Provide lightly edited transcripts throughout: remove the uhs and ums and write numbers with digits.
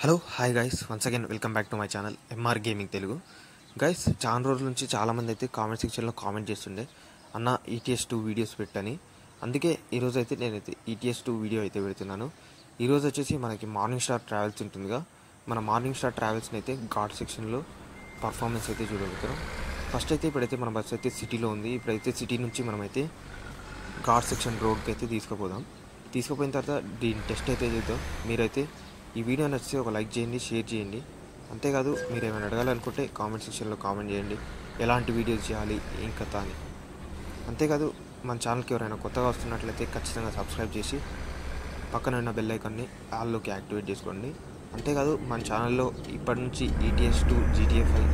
Hello hi guys, once again welcome back to my channel MR Gaming Telugu. Guys, చాలా రోజుల నుంచి చాలామంది అయితే కామెంట్ సెక్షన్లో కామెంట్ చేస్తుండే అన్న ETS2 వీడియోస్ పెట్టని. అందుకే ఈరోజు అయితే నేనైతే ETS2 వీడియో అయితే పెడుతున్నాను. ఈరోజు వచ్చేసి మనకి మార్నింగ్ స్టార్ ట్రావెల్స్ ఉంటుందిగా, మన మార్నింగ్ స్టార్ ట్రావెల్స్ని అయితే ఘాట్ సెక్షన్లో పర్ఫార్మెన్స్ అయితే చూడగలుగుతాం. ఫస్ట్ అయితే ఇప్పుడైతే మన బస్సు అయితే సిటీలో ఉంది. ఇప్పుడైతే సిటీ నుంచి మనమైతే ఘాట్ సెక్షన్ రోడ్కి అయితే తీసుకుపోయిన తర్వాత దీని టెస్ట్ అయితే చేద్దాం. మీరైతే ఈ వీడియో నచ్చితే ఒక లైక్ చేయండి, షేర్ చేయండి. అంతేకాదు మీరు ఏమైనా అడగాలనుకుంటే కామెంట్ సెక్షన్లో కామెంట్ చేయండి, ఎలాంటి వీడియోస్ చేయాలి ఏం కథ అని. అంతేకాదు మన ఛానల్కి ఎవరైనా కొత్తగా వస్తున్నట్లయితే ఖచ్చితంగా సబ్స్క్రైబ్ చేసి పక్కన ఉన్న బెల్ ఐకాన్ని ఆల్లోకి యాక్టివేట్ చేసుకోండి. అంతేకాదు మన ఛానల్లో ఇప్పటి నుంచి ETS2, GTA 5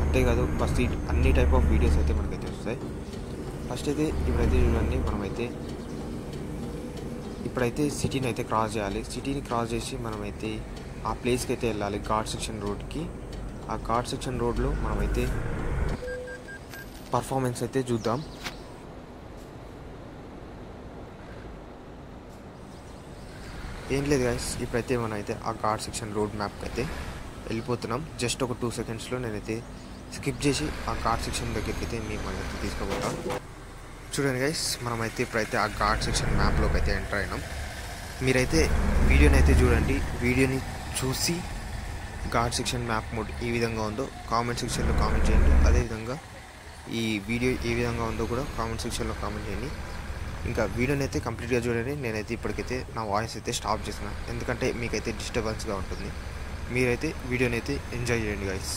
అంతేకాదు బస్ అన్ని టైప్ ఆఫ్ వీడియోస్ అయితే మనకైతే వస్తాయి. ఫస్ట్ అయితే ఇప్పుడైతే చూడండి, ఇప్పుడైతే సిటీని అయితే క్రాస్ చేయాలి. సిటీని క్రాస్ చేసి మనమైతే ఆ ప్లేస్కి అయితే వెళ్ళాలి, ఘాట్ సెక్షన్ రోడ్కి. ఆ ఘాట్ సెక్షన్ రోడ్లో మనమైతే పర్ఫార్మెన్స్ అయితే చూద్దాం. ఏం లేదు గైస్, ఇప్పుడైతే మనమైతే ఆ ఘాట్ సెక్షన్ రోడ్ మ్యాప్కి అయితే వెళ్ళిపోతున్నాం. జస్ట్ ఒక 2 సెకండ్స్లో నేనైతే స్కిప్ చేసి ఆ ఘాట్ సెక్షన్ దగ్గరికి అయితే మనమైతే తీసుకుపోతాం. చూడండి గైస్, మనమైతే ఇప్పుడైతే ఆ ఘాట్ సెక్షన్ మ్యాప్లోకి అయితే ఎంటర్ అయినాం. మీరైతే వీడియోని అయితే చూడండి. వీడియోని చూసి ఘాట్ సెక్షన్ మ్యాప్ మోడ్ ఏ విధంగా ఉందో కామెంట్ సెక్షన్లో కామెంట్ చేయండి. అదేవిధంగా ఈ వీడియో ఏ విధంగా ఉందో కూడా కామెంట్ సెక్షన్లో కామెంట్ చేయండి. ఇంకా వీడియోని అయితే కంప్లీట్గా చూడండి. నేనైతే ఇప్పటికైతే నా వాయిస్ అయితే స్టాప్ చేస్తున్నాను, ఎందుకంటే మీకైతే డిస్టర్బెన్స్గా ఉంటుంది. మీరైతే వీడియోని అయితే ఎంజాయ్ చేయండి గైస్.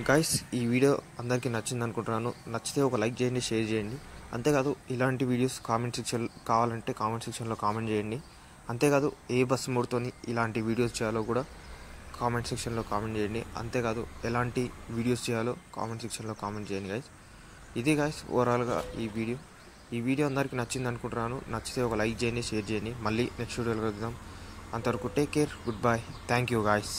గైస్ ఈ వీడియో అందరికీ నచ్చింది అనుకుంటున్నాను. నచ్చితే ఒక లైక్ చేయండి, షేర్ చేయండి. అంతేకాదు ఇలాంటి వీడియోస్ కావాలంటే కామెంట్ సెక్షన్లో కామెంట్ చేయండి. అంతేకాదు ఏ బస్సు మోడ్తోని ఇలాంటి వీడియోస్ చేయాలో కూడా కామెంట్ సెక్షన్లో కామెంట్ చేయండి. అంతేకాదు ఎలాంటి వీడియోస్ చేయాలో కామెంట్ సెక్షన్లో కామెంట్ చేయండి గైస్. ఇది గైస్ ఓవరాల్గా ఈ వీడియో అందరికీ నచ్చింది అనుకుంటున్నాను. నచ్చితే ఒక లైక్ చేయండి, షేర్ చేయండి. మళ్ళీ నెక్స్ట్ వీడియోలో కలుద్దాం. అంతవరకు take care, good bye, thank you guys.